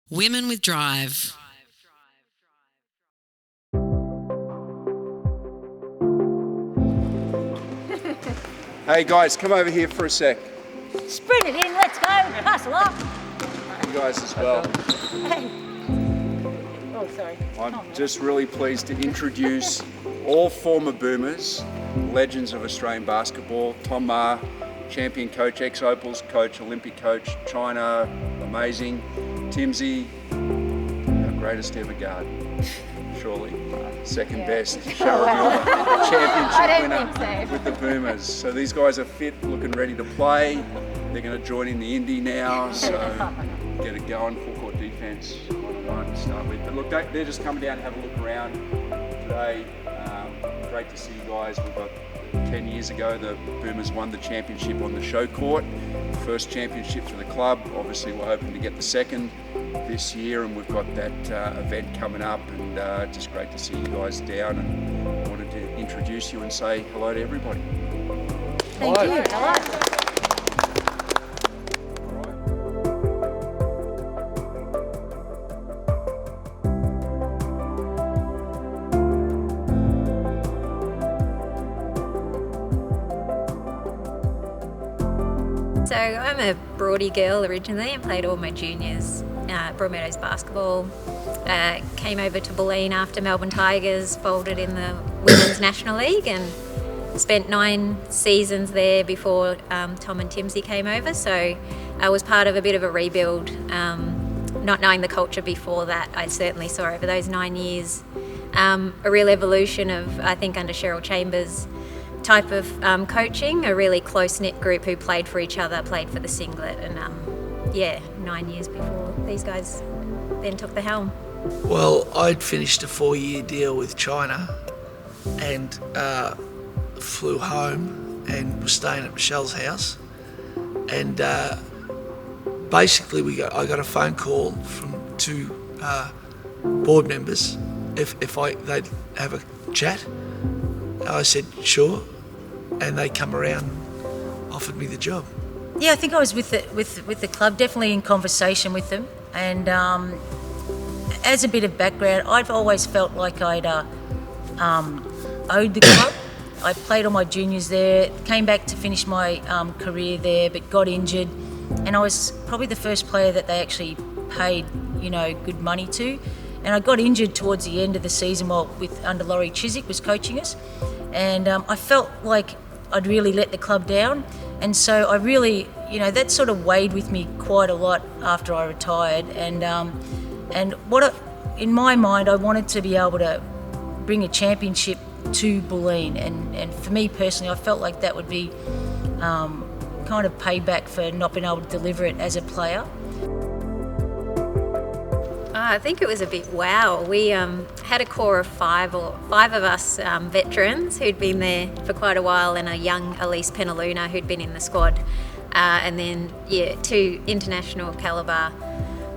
Women with Drive. Hey guys, come over here for a sec. Sprint it in, let's go, hustle up. You guys as well. Hey. Oh, sorry. I'm just really pleased to introduce all former Boomers, legends of Australian basketball. Tom Maher, champion coach, ex-Opals coach, Olympic coach, China, amazing. Timmsy, our greatest ever guard, surely. Second best, Sharon, championship winner with the Boomers. So these guys are fit, looking ready to play. They're going to join in the Indy now, so get it going, full court defence, one to start with. But look, they're just coming down and have a look around today. Great to see you guys. We've got 10 years ago, the Boomers won the championship on the show court. First championship for the club. Obviously, we're hoping to get the second this year, and we've got that event coming up, and just great to see you guys down, and I wanted to introduce you and say hello to everybody. Thank you. Hello. So I'm a Broadie girl originally and played all my juniors Broadmeadows basketball. Came over to Bulleen after Melbourne Tigers folded in the Women's National League and spent 9 seasons there before Tom and Timmsy came over. So I was part of a bit of a rebuild. Not knowing the culture before that, I certainly saw over those 9 years a real evolution of, I think, under Cheryl Chambers' type of coaching, a really close-knit group who played for each other, played for the singlet, and 9 years before these guys then took the helm. Well, I'd finished a 4-year deal with China and flew home and was staying at Michele's house, and basically I got a phone call from 2 board members if they'd have a chat. I said sure, and they come around and offered me the job. Yeah, I think I was with the club, definitely in conversation with them. And as a bit of background, I've always felt like I'd owed the club. I played all my juniors there, came back to finish my career there, but got injured. And I was probably the first player that they actually paid, good money to. And I got injured towards the end of the season under Laurie Chiswick was coaching us. And I felt like I'd really let the club down. And so I really, that sort of weighed with me quite a lot after I retired. And in my mind, I wanted to be able to bring a championship to Bulleen. And for me personally, I felt like that would be kind of payback for not being able to deliver it as a player. I think it was a bit wow. We had a core of 5 of us veterans who'd been there for quite a while, and a young Elise Penaluna who'd been in the squad. And then, 2 international calibre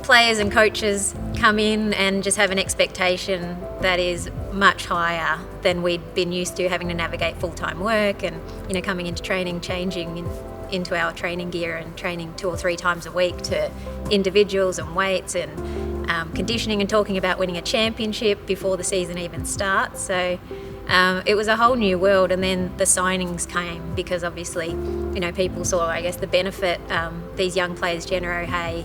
players and coaches come in and just have an expectation that is much higher than we'd been used to, having to navigate full-time work and, coming into training, changing into our training gear and training 2 or 3 times a week to individuals and weights and conditioning, and talking about winning a championship before the season even starts. So it was a whole new world. And then the signings came because obviously, people saw, I guess, the benefit these young players, Jenna O'Hay.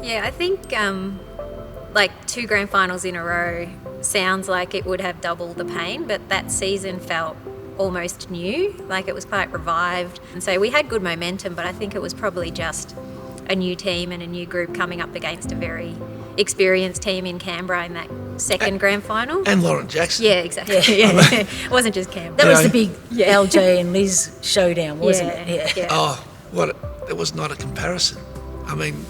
Yeah, I think 2 grand finals in a row sounds like it would have doubled the pain, but that season felt almost new, like it was quite revived. And so we had good momentum, but I think it was probably just a new team and a new group coming up against a very experienced team in Canberra in that second grand final. And Lauren Jackson. Yeah, exactly. Yeah. It wasn't just Canberra. That was the big LJ and Liz showdown, wasn't it? Yeah. Oh, it was not a comparison. I mean,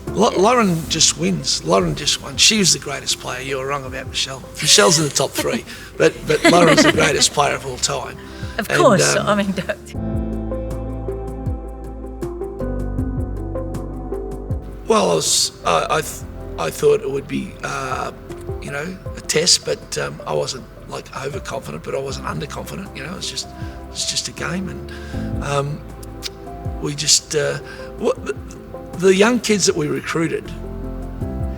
Lauren just wins. Lauren just won. She was the greatest player. You were wrong about Michele. Michele's in the top 3, but Lauren's the greatest player of all time. Of course. Well, I thought it would be, a test, but I wasn't overconfident, but I wasn't underconfident. It's just a game, and We just the young kids that we recruited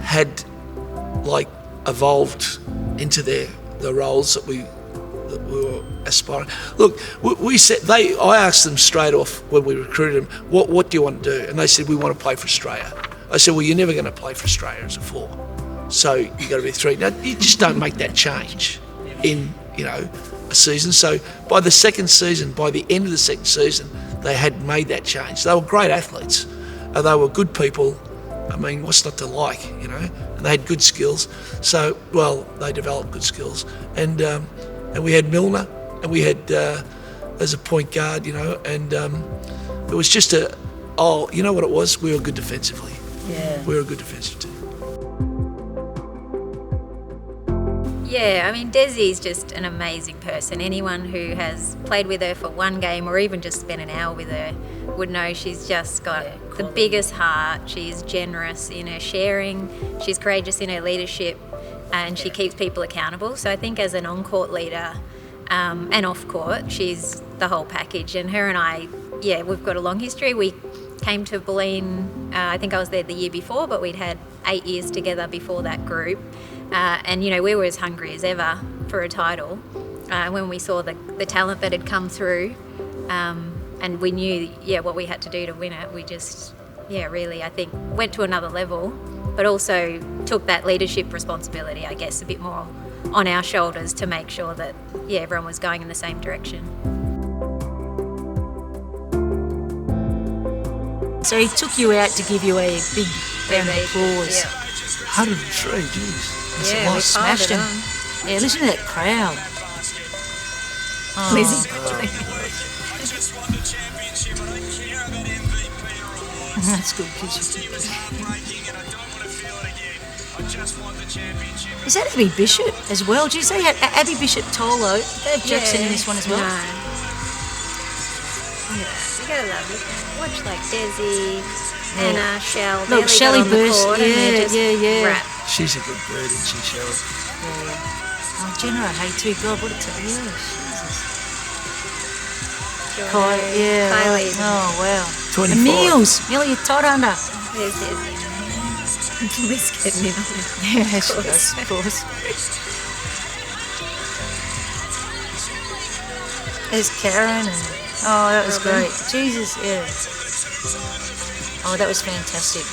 had like evolved into the roles that we were aspiring. Look, I asked them straight off when we recruited them, what do you want to do? And they said, we want to play for Australia. I said, well, you're never going to play for Australia as a 4. So you got to be a 3. Now, you just don't make that change in, a season. So by the end of the second season, they had made that change. They were great athletes. They were good people. I mean, what's not to like, And they had good skills. So, they developed good skills. And we had Milner, and we had as a point guard, and it was just you know what it was? We were good defensively. Yeah. We were a good defensive team. Yeah, I mean, Desi's just an amazing person. Anyone who has played with her for one game or even just spent an hour with her would know she's just got the biggest heart. She's generous in her sharing. She's courageous in her leadership, and she keeps people accountable. So I think as an on-court leader and off-court, she's the whole package. And her and I, we've got a long history. We came to Bulleen, I think I was there the year before, but we'd had 8 years together before that group. And we were as hungry as ever for a title when we saw the talent that had come through, and we knew what we had to do to win it. We just really, I think, went to another level, but also took that leadership responsibility, I guess, a bit more on our shoulders to make sure that everyone was going in the same direction. So he took you out to give you a big round of applause. 103, geez. Yeah, we Smashed piled it him. on. Yeah, listen to that crowd. Oh, Lizzie. That's good, kids. Is that Abby Bishop as well? Did you say Abby Bishop Tolo? They have Jackson in this one as well. No. Yeah, you gotta love it. Watch like Desi, Anna, Shell. Look, Shelley burst. Yeah. Rap. She's a good bird, isn't she, Sharon? Oh, Jenna, hey too. God, what a Jesus. Kylie. Oh, wow. 25. And Meals. Nearly a tot under. There's Desi. Liz getting in on it. Yeah, she does, of course. There's Karen and that was Robin. great. Jesus, yeah. Oh, that was fantastic.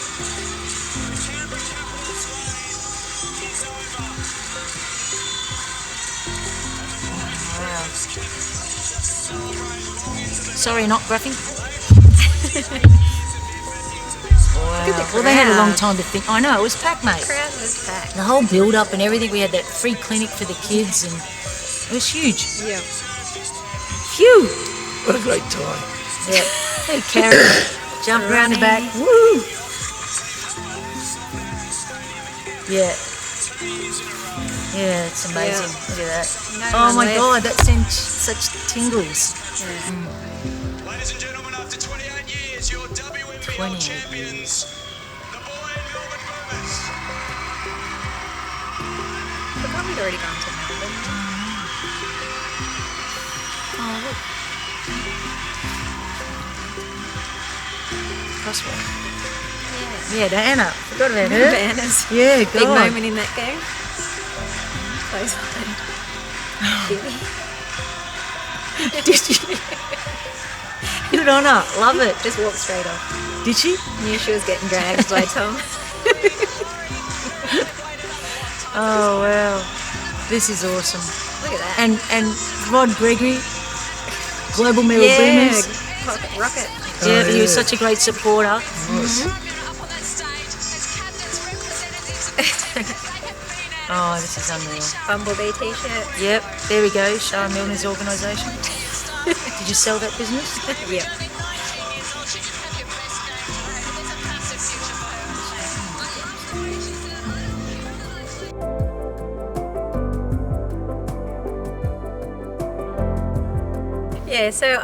Wow. Sorry, not Gruffy. Wow. Well, they had a long time to think. I know, it was packed, mate. The crowd was packed. The whole build-up and everything. We had that free clinic for the kids, and it was huge. Yeah. Phew! What a great time. Yeah. Hey, Karen, jump around the back. Woo! Yeah. Yeah, it's amazing. Yeah. Look at that. No Oh one my left. God, that sent such tingles. Ladies and gentlemen, after 28 years, your WNBL 28. champions, the Melbourne Boomers. I forgot we'd already gone to Melbourne. Oh, look. Crossway. Yeah, Diana. Forgot about her. Banners. Yeah, Big God. moment in that game. Close one. Did you? Good on her. Love it. Just walked straight off. Did she? Knew she was getting dragged by Tom. Oh, wow. This is awesome. Look at that. And Rod Gregory, Global Melbourne Boomers. Rocket. Yeah, he was such a great supporter. Oh, this is unreal. Bumblebee t-shirt. Yep, there we go. Sharon Milner's organisation. Did you sell that business? Yep. Yeah, so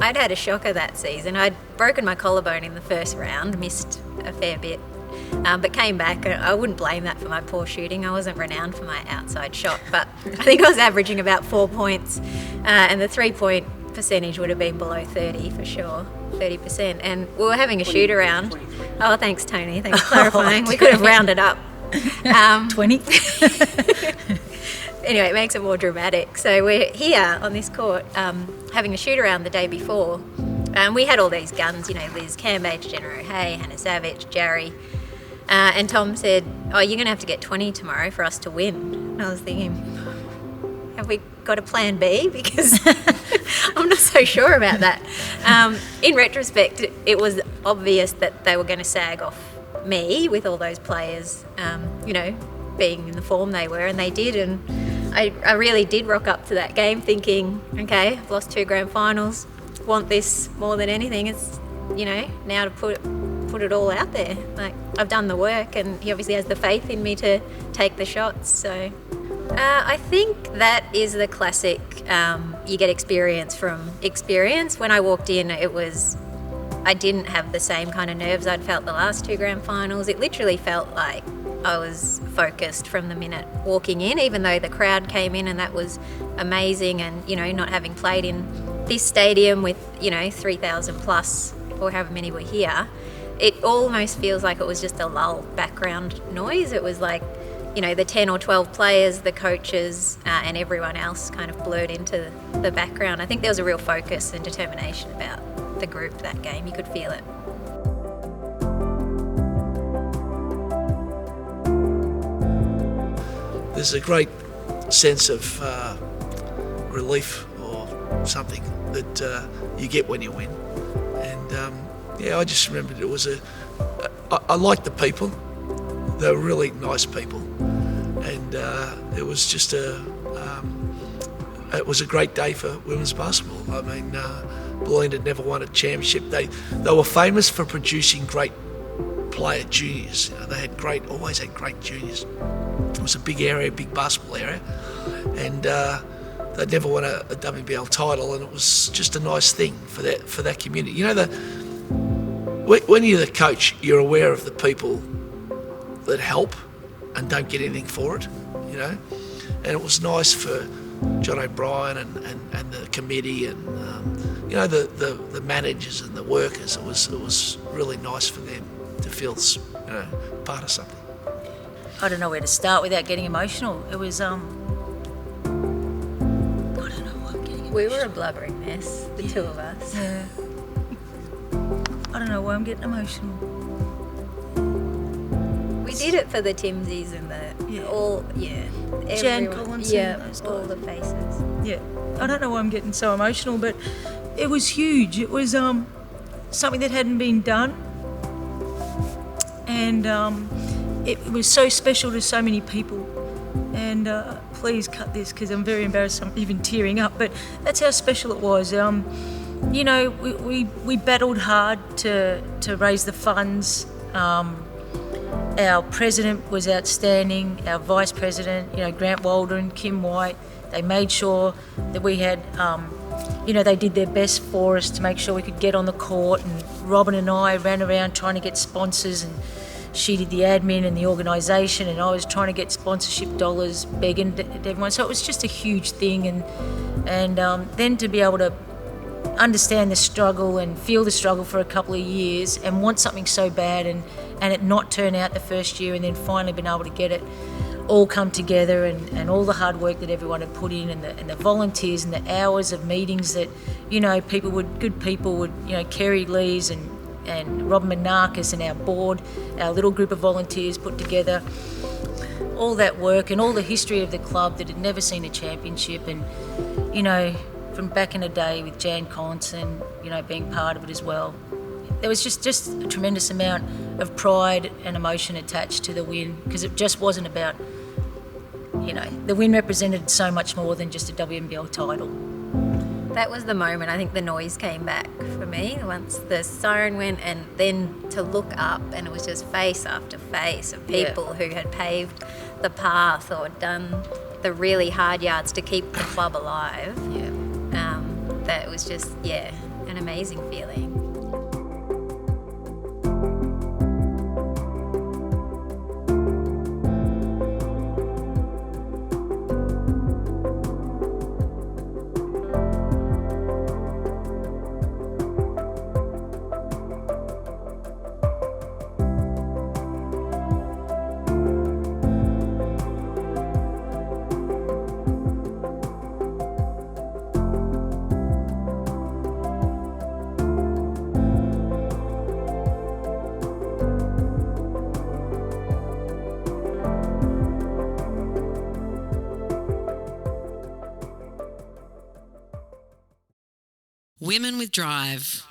I'd had a shocker that season. I'd broken my collarbone in the first round, missed a fair bit, but came back. I wouldn't blame that for my poor shooting. I wasn't renowned for my outside shot, but I think I was averaging about 4 points, and the 3-point percentage would have been below 30 for sure, 30%. And we were having a shoot around. Oh, thanks, Tony. Thanks for clarifying. We could have rounded up. 20. Anyway, it makes it more dramatic. So we're here on this court having a shoot around the day before. We had all these guns, Liz Cambage, Jenna O'Hay, Hannah Savage, Jerry. And Tom said, oh, you're going to have to get 20 tomorrow for us to win. And I was thinking, have we got a plan B? Because I'm not so sure about that. In retrospect, it was obvious that they were going to sag off me with all those players, being in the form they were, and they did. And I really did rock up to that game thinking, okay, I've lost 2 grand finals, want this more than anything. It's, now to put it all out there. Like, I've done the work, and he obviously has the faith in me to take the shots. So I think that is the classic, you get experience from experience. When I walked in, I didn't have the same kind of nerves I'd felt the last 2 grand finals. It literally felt like I was focused from the minute walking in, even though the crowd came in, and that was amazing. And, not having played in this stadium with, 3,000 plus or however many were here, it almost feels like it was just a lull background noise. It was like, the 10 or 12 players, the coaches, and everyone else kind of blurred into the background. I think there was a real focus and determination about the group that game. You could feel it. There's a great sense of relief or something that you get when you win. And I just remembered it was I liked the people. They were really nice people. And it was just it was a great day for women's basketball. I mean, Bulleen had never won a championship. They were famous for producing great player juniors. They had always had great juniors. It was a big area, big basketball area, and they'd never won a WNBL title, and it was just a nice thing for that community. When you're the coach, you're aware of the people that help and don't get anything for it, and it was nice for John O'Brien and the committee and the managers and the workers. It was really nice for them to feel part of something. I don't know where to start without getting emotional. It was, I don't know why I'm getting emotional. We were a blubbering mess, the two of us. Yeah. I don't know why I'm getting emotional. We did it for the Timmsies and Jan everyone. Collins, all the faces. Yeah, I don't know why I'm getting so emotional, but it was huge. It was something that hadn't been done, and it was so special to so many people. And please cut this because I'm very embarrassed. I'm even tearing up, but that's how special it was. We battled hard to raise the funds. Our president was outstanding, our vice president, Grant Waldron, Kim White. They made sure that we had, they did their best for us to make sure we could get on the court. And Robin and I ran around trying to get sponsors, and she did the admin and the organisation, and I was trying to get sponsorship dollars, begging to everyone. So it was just a huge thing, and then to be able to understand the struggle and feel the struggle for a couple of years and want something so bad and it not turn out the first year, and then finally been able to get it all come together, and all the hard work that everyone had put in, and the volunteers and the hours of meetings that good people would Kerry Lees and Robin Menarkis and our board, our little group of volunteers put together, all that work and all the history of the club that had never seen a championship, and from back in the day with Jan Collinson, being part of it as well. There was just a tremendous amount of pride and emotion attached to the win, because it just wasn't about, the win represented so much more than just a WNBL title. That was the moment I think the noise came back for me once the siren went, and then to look up and it was just face after face of people who had paved the path or done the really hard yards to keep the club alive. Yeah. That was just, an amazing feeling. Women with Drive.